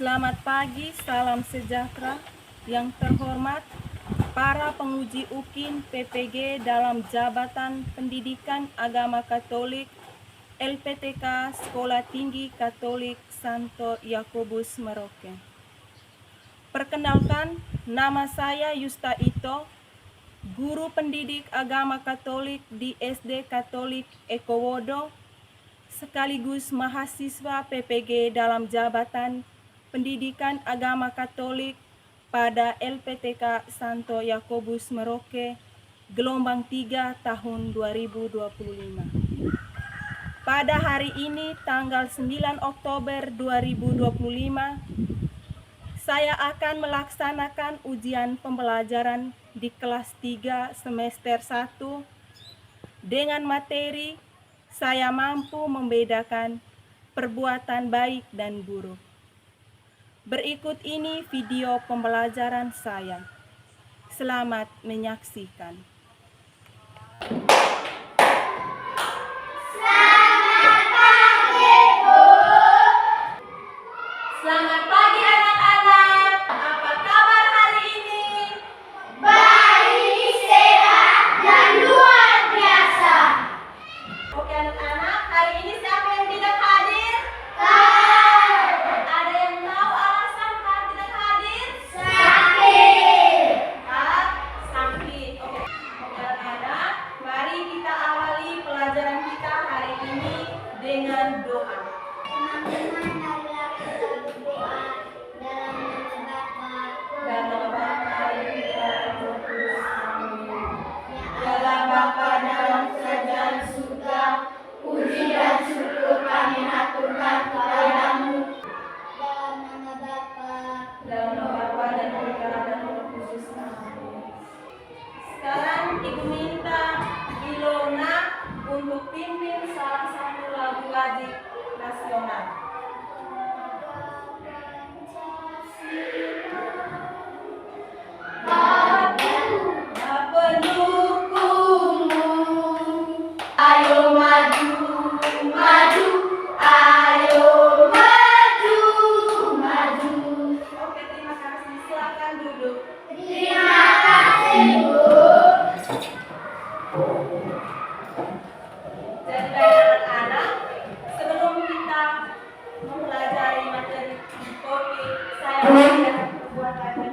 Selamat pagi, salam sejahtera. Yang terhormat, para penguji UKIN PPG dalam Jabatan Pendidikan Agama Katolik LPTK Sekolah Tinggi Katolik Santo Yakobus Merauke. Perkenalkan, nama saya Yusta Ito, guru pendidik agama Katolik di SD Katolik Eko Wodo, sekaligus mahasiswa PPG dalam Jabatan Pendidikan Agama Katolik pada LPTK Santo Yakobus Merauke, gelombang 3 tahun 2025. Pada hari ini, tanggal 9 Oktober 2025, saya akan melaksanakan ujian pembelajaran di kelas 3 semester 1 dengan materi saya mampu membedakan perbuatan baik dan buruk. Berikut ini video pembelajaran saya. Selamat menyaksikan. Selamat pagi anak-anak. Apa kabar hari ini? Baik, sehat, dan luar biasa. Oke anak-anak, hari ini siapa yang tidak hadir? Kau Ada yang tahu alasan Kak tidak hadir? sakit. Kak sakit. Oke anak-anak, mari kita awali pelajaran kita hari ini dengan doa. Teman-teman, marilah kita berdoa dalam nama Bapa Dan nama Bapa dan Putra dan Roh Kudus. Amin. Ya Allah Bapa dalam kerajaan surga, puji dan syukur kami haturkan kepadamu. Dalam nama Bapa Dalam nama Bapa dan Putra dan Roh Kudus. Amin. Sekarang Ibu minta Ilona untuk pimpin salah satu lagu wajib nasional. pendukungmu, ayo maju, maju, ayo maju, maju. Oke, terima kasih. Silakan duduk. Terima kasih, Bu. Jadi anak-anak, sebelum kita mempelajari materi topik, saya mengajarkan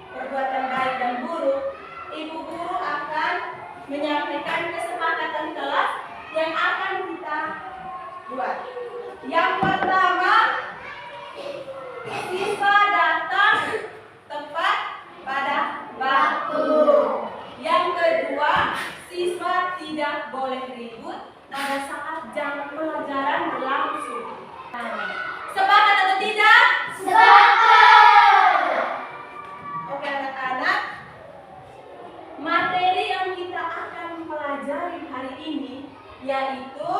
perbuatan baik dan buruk. Ibu guru akan menyampaikan kesepakatan kelas yang akan kita buat. Yang pertama, siswa datang tepat pada waktu. Yang kedua, siswa tidak boleh ribut pada saat jam pelajaran berlangsung. Sepakat atau tidak? Sepakat. Oke anak-anak, materi yang kita akan pelajari hari ini yaitu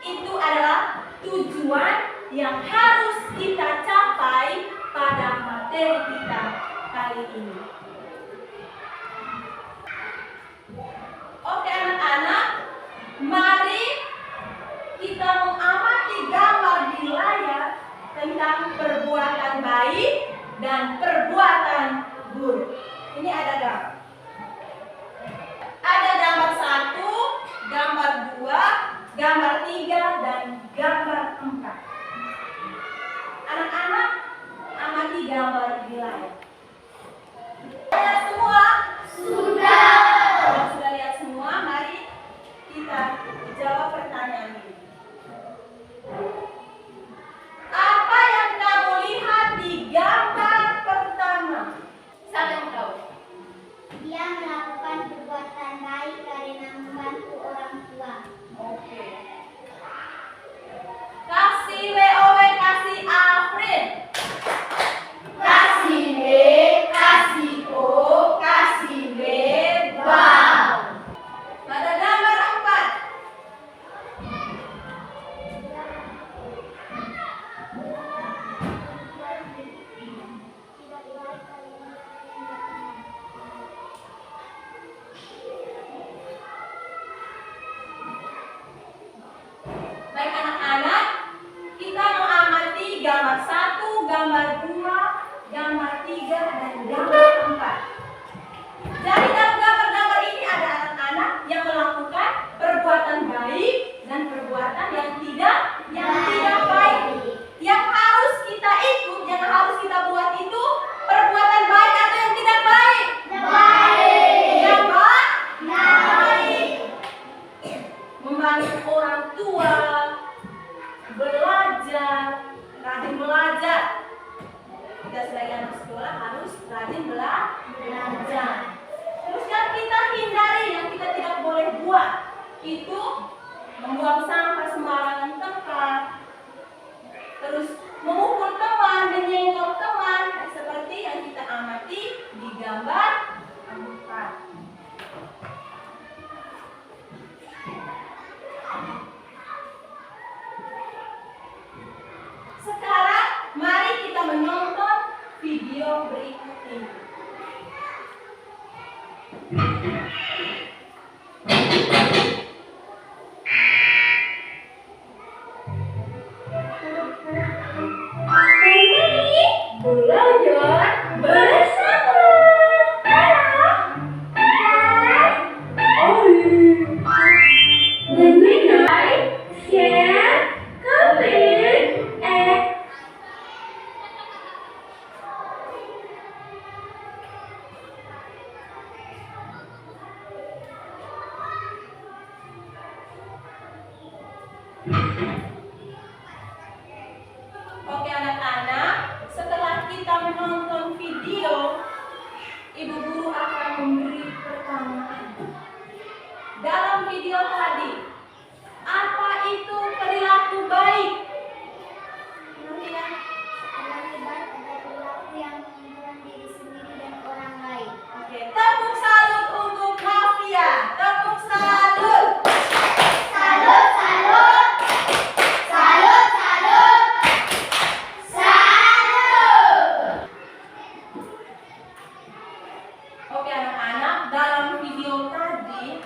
itu adalah tujuan yang harus kita capai pada materi kita kali ini. Oke anak-anak, mari kita mengamati gambar di layar tentang perbuatan baik dan perbuatan buruk. Ini ada gambar. Ada gambar 1, gambar 2, gambar 3, dan gambar 4. Anak-anak, amati gambar di layar. Lihat semua? Sudah. Kalau sudah lihat semua, mari kita jawab pertanyaan ini. Apa yang kamu lihat di gambar pertama? Siapa yang tahu? Dia melakukan perbuatan baik karena membantu orang tua. Oke. Kasih WOW, kasih Afrin. Kasih B, kasih O, kasih B, bal. Pada gambar 4. Baik anak-anak, kita mengamati gambar 1, gambar 2, gambar 3, dan gambar 4. Jadi dalam gambar-gambar ini ada anak-anak yang melakukan perbuatan baik dan perbuatan yang tidak baik. Yang harus kita ikut, yang harus kita buat itu perbuatan baik atau yang tidak baik? Baik. Yang baik. Baik. Membantu orang tua, belajar, rajin belajar. Kita sebagai anak sekolah harus rajin belajar. Terus yang kita hindari, yang kita tidak boleh buat, itu membuang sampah sembarangan tempat. Terus memukul teman, menyenggol teman, seperti yang kita amati di gambar 4. Sekarang mari kita menonton video berikut ini. Belajar bersama. Like, share, comment, and Oke anak-anak, setelah kita menonton video, ibu guru akan memberi pertanyaan. Dalam video tadi, apa itu perilaku baik? Perilaku baik adalah perilaku yang menguntungkan diri sendiri dan orang lain. Oke, tepuk salut untuk Mafia. Tepuk salut. Salut, salut. Salut, salut. Salut. Oke anak-anak, dalam video tadi,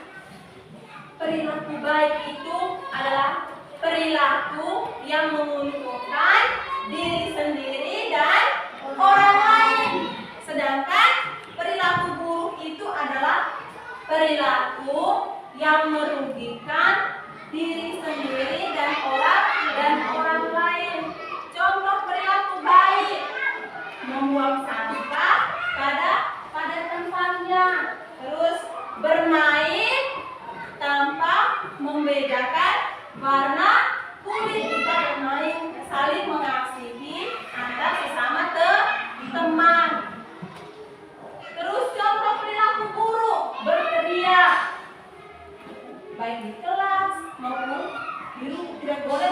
perilaku baik itu adalah perilaku yang menguntungkan diri sendiri dan orang lain. Sedangkan perilaku buruk itu adalah perilaku yang merugikan diri sendiri dan orang lain. Contoh perilaku baik: membuang sampah pada tempatnya, terus bermain tanpa membedakan warna kulit. Kita bermain saling mengasihi antar sesama teman. Terus contoh perilaku buruk: berteriak, baik di kelas maupun di rumah. Tidak boleh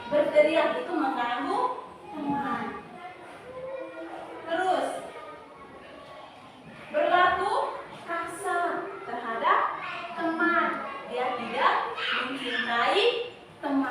berteriak, itu mengganggu teman. Terus berlaku kasar terhadap teman, dia tidak mencintai teman.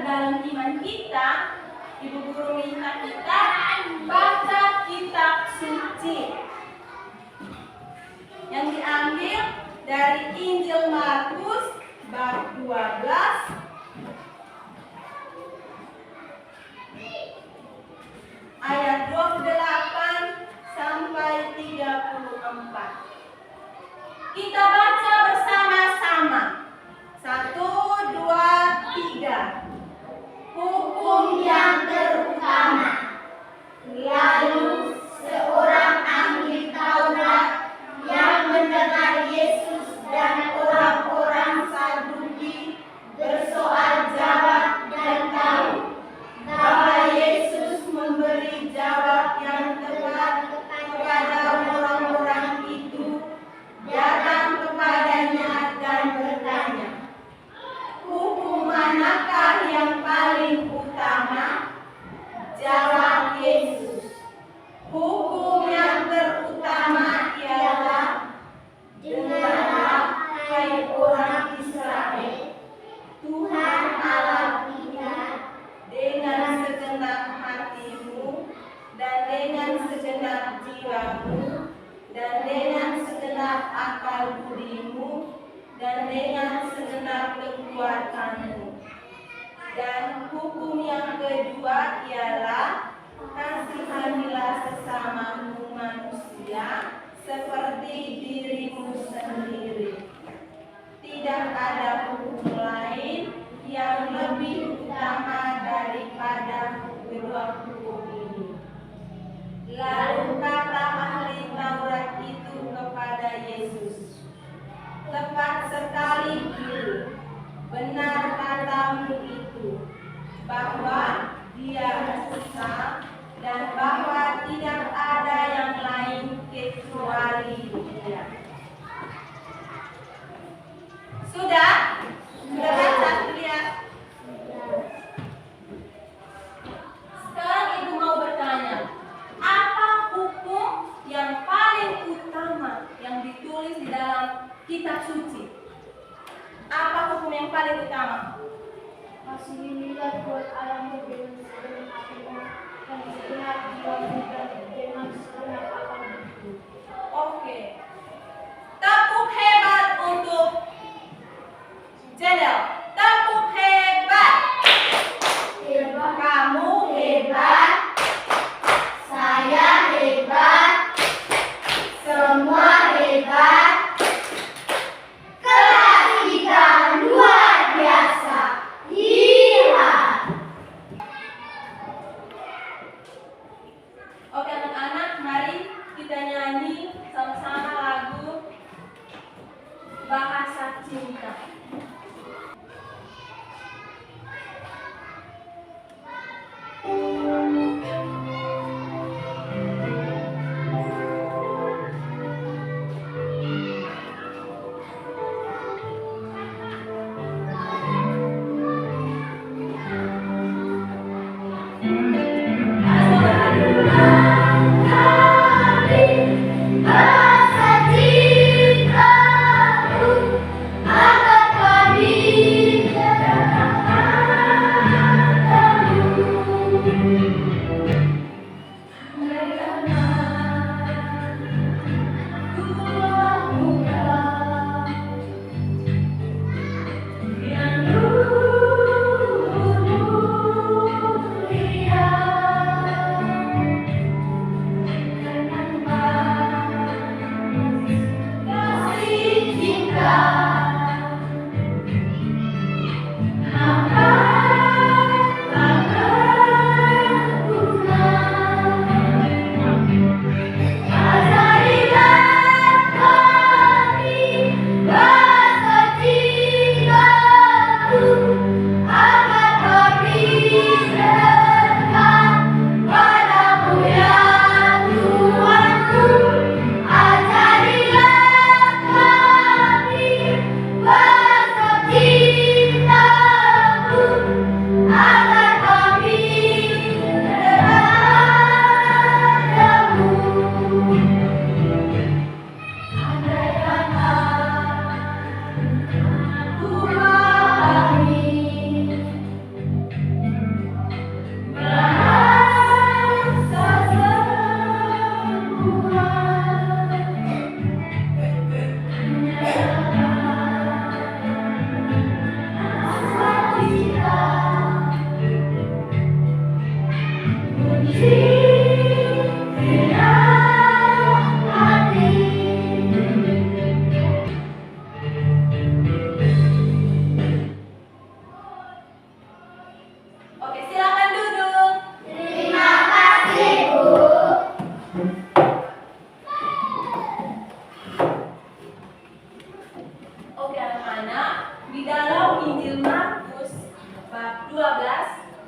dalam iman kita, Ibu Guru minta kita baca kitab suci yang diambil dari Injil Markus bab 12 ayat 28 sampai 34. Kita baca bersama-sama. 1, 2, 3. Hukum yang terutama. Lalu seorang ahli Taurat yang mendengar Yesus dan orang-orang Saduki bersoal jawab dan tahu bahwa Yesus memberi jawab yang tepat kepada orang-orang itu, datang kepadanya dan bertanya, "Hukum manakah yang paling utama?" Jawab Yesus, "Hukum yang terutama ialah, dengarlah hai orang Israel, Tuhan Allah kita dengan segenap hatimu dan dengan segenap jiwamu dan dengan segenap akal budimu dan dengan segenap kekuatanmu. Dan hukum yang kedua ialah, kasihanilah sesamamu manusia seperti dirimu sendiri. Tidak ada hukum lain yang lebih utama daripada kedua hukum ini." Lalu kata ahli Taurat itu kepada Yesus, "Tepat sekali Guru, benar katamu itu, bahwa Dia esa dan bahwa tidak ada yang lain kecuali Dia." Sudah? Sudah baca? Lihat. Sekarang Ibu mau bertanya, apa hukum yang paling utama yang ditulis di dalam kitab suci? Apa hukum yang paling utama? Kasihanilah Tuhan Allahmu dengan segenap hatimu dan segenap jiwamu dan dengan segenap akalmu. Oke. Tepuk hebat untuk Jedel. Tepuk hebat. Kamu hebat, saya hebat, semua hebat. Kelas kita luar biasa. Iya. Oke anak-anak, mari kita nyanyi sama-sama lagu Bahasa Cinta. 12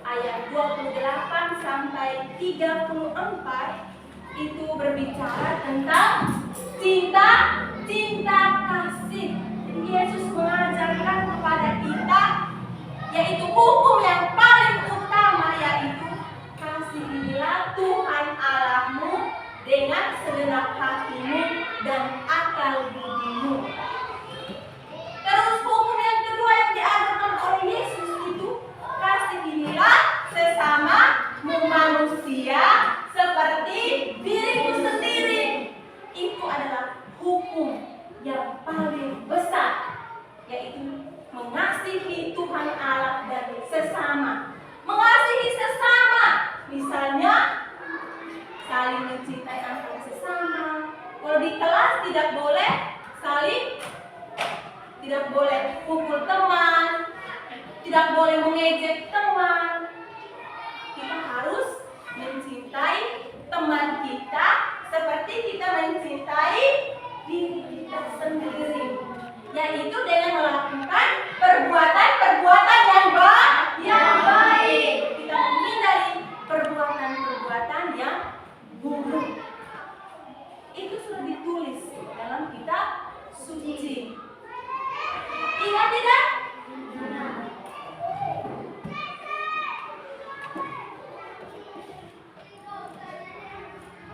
ayat 28 sampai 34 itu berbicara tentang cinta kasih. Jadi Yesus mengajarkan kepada kita yaitu hukum yang paling utama, yaitu kasihilah Tuhan Allahmu dengan segenap hatimu dan akal budimu. Terus hukum yang kedua yang diajarkan oleh Yesus itu kasihilah sesamamu manusia seperti dirimu sendiri. Itu adalah hukum yang paling besar, yaitu mengasihi Tuhan Allah dan sesama. Mengasihi sesama, misalnya saling mencintai antara sesama. Kalau di kelas tidak boleh pukul teman, tidak boleh mengejek teman. Kita harus mencintai teman kita seperti kita mencintai diri kita sendiri, yaitu dengan melakukan perbuatan-perbuatan yang baik. Kita menghindari perbuatan-perbuatan yang buruk. Itu sudah ditulis dalam kitab suci. Ingat tidak?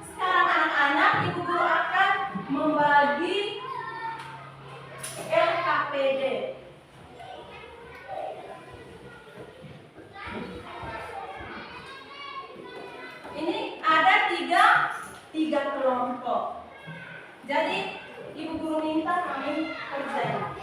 Sekarang anak-anak, ibu guru akan membagi LKPD. Ini ada tiga kelompok. Jadi ibu guru minta kami kerjain.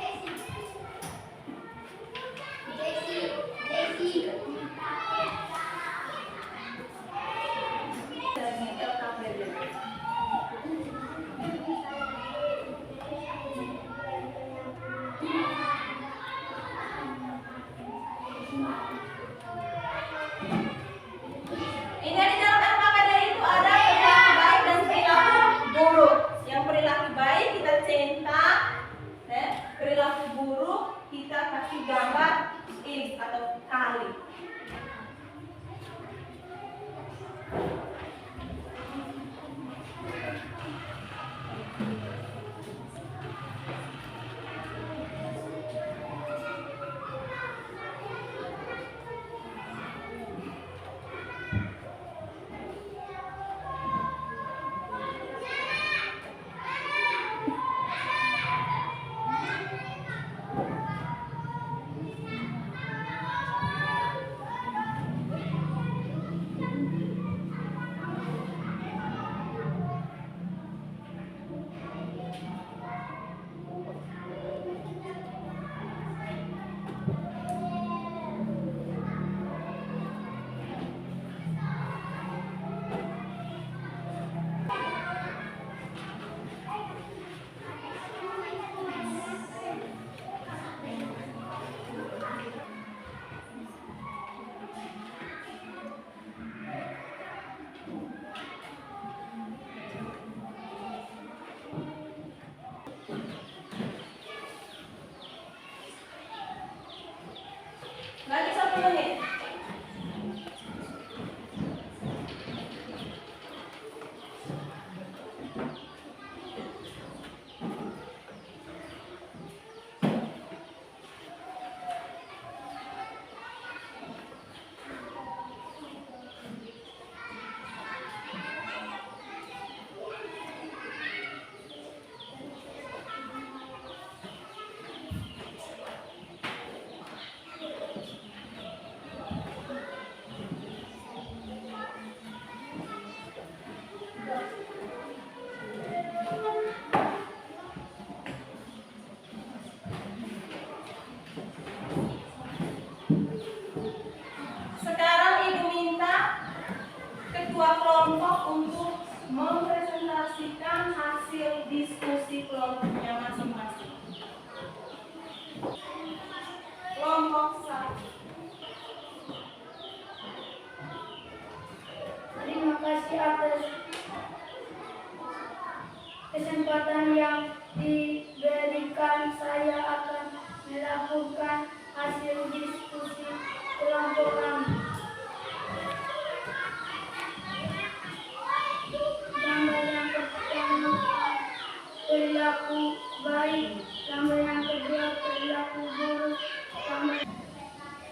Lagi 1 menit.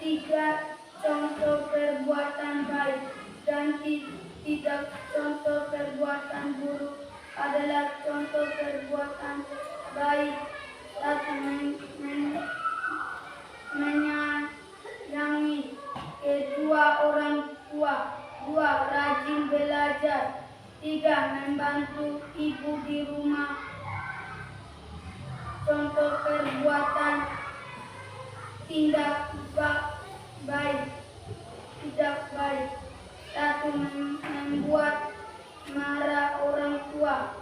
Tiga, contoh perbuatan baik dan tidak contoh perbuatan buruk adalah contoh perbuatan baik. Satu, menyayangi kedua orang tua. Dua, rajin belajar. Tiga, membantu ibu di rumah. Contoh perbuatan tidak baik. Satu, membuat marah orang tua.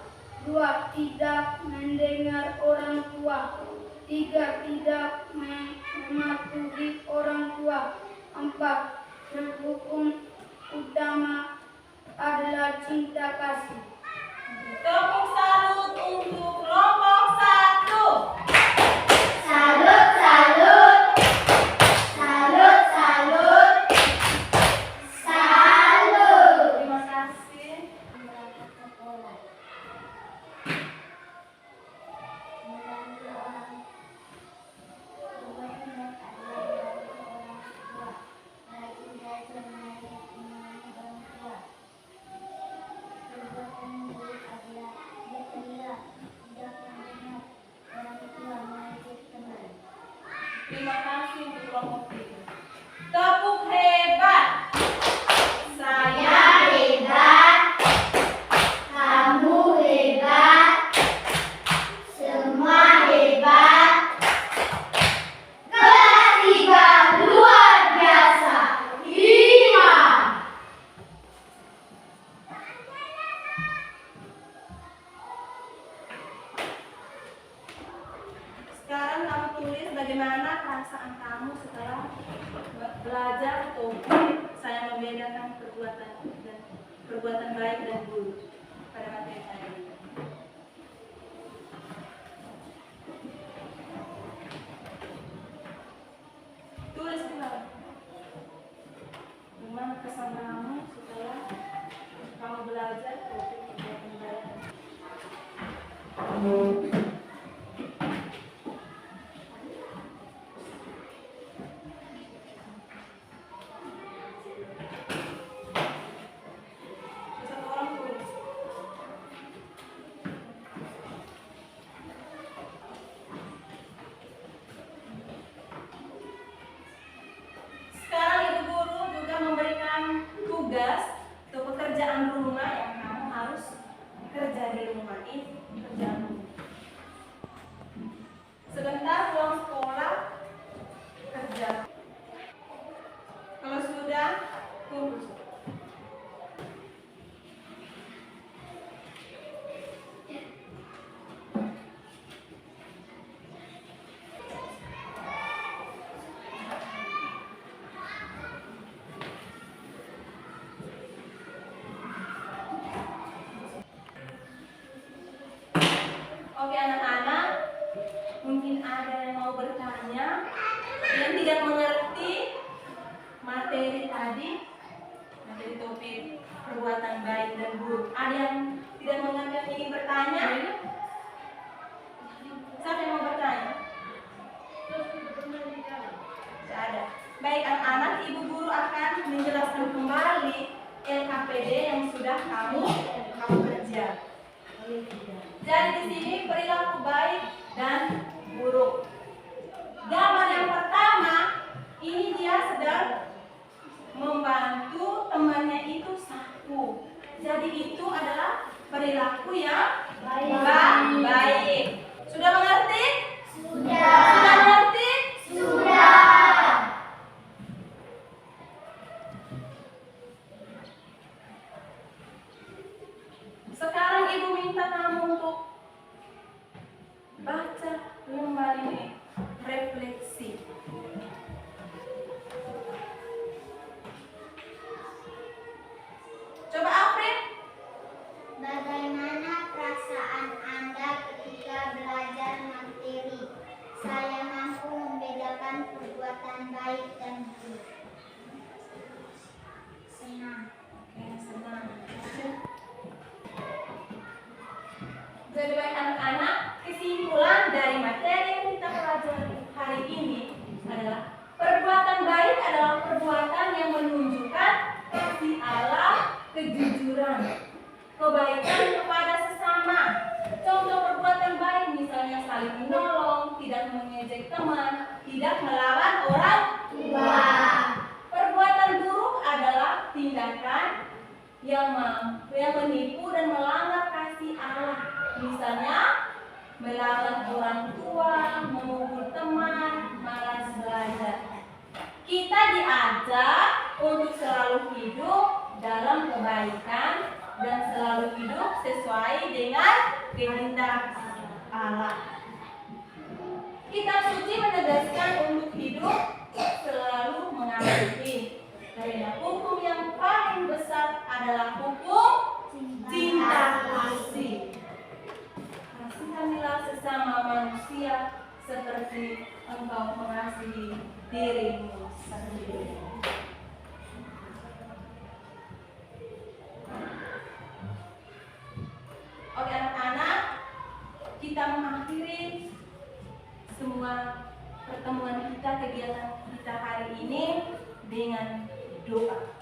Dua, tidak mendengar orang tua. Tiga, tidak mematuhi orang tua. Empat, hukum utama adalah cinta kasih. Tepuk salut untuk kelompok 1. Salut, salut. Salut, salut. Salut. Terima kasih. Terima kasih untuk kelompok 3. Tepuk hebat. Saya Hebat. Kamu hebat. Semua hebat. Kelas 3 luar biasa. 5. sekarang kamu tulis bagaimana perasaan kamu setelah belajar topik saya membedakan perbuatan baik dan buruk pada materi tadi. Tulis ulang. Gimana kesan kamu setelah kamu belajar topik perbuatan baik? Satu orang tulis. Sekarang ibu guru juga memberikan tugas atau pekerjaan rumah yang kamu harus kerja di rumah. Ini pekerjaan rumah. Sebentar pulang sekolah kerja. Kalau sudah kumpul. Oke anak-anak, mungkin ada yang mau bertanya yang tidak mengerti materi tadi, materi topik perbuatan baik dan buruk. Ada yang tidak mengerti yang ingin bertanya? Siapa yang mau bertanya? Tidak ada. Baik anak-anak, ibu guru akan menjelaskan kembali LKPD yang sudah kamu kerja. Jadi di sini perilaku baik dan buruk. Gambar yang pertama, ini dia sedang membantu temannya itu sapu. Jadi itu adalah perilaku yang baik. Sudah mengerti? Sudah. Sudah mengerti? Sudah. Sekarang ibu minta kamu untuk baca lembar ini, refleksi. Coba Afrin. Bagaimana perasaan Anda ketika belajar materi? Saya mampu membedakan perbuatan baik dan buruk. Senang. Oke, senang. Jadi baik anak-anak, kesimpulan dari materi yang kita pelajari hari ini adalah perbuatan baik kita diajak untuk selalu hidup dalam kebaikan dan selalu hidup sesuai dengan kehendak Allah. Kitab suci menegaskan untuk hidup selalu mengasihi, karena hukum yang paling besar adalah hukum cinta kasih. Kasihanilah sesama manusia seperti engkau mengasihi dirimu sendiri. Oke anak-anak, kita mengakhiri semua pertemuan kita, kegiatan kita hari ini dengan doa.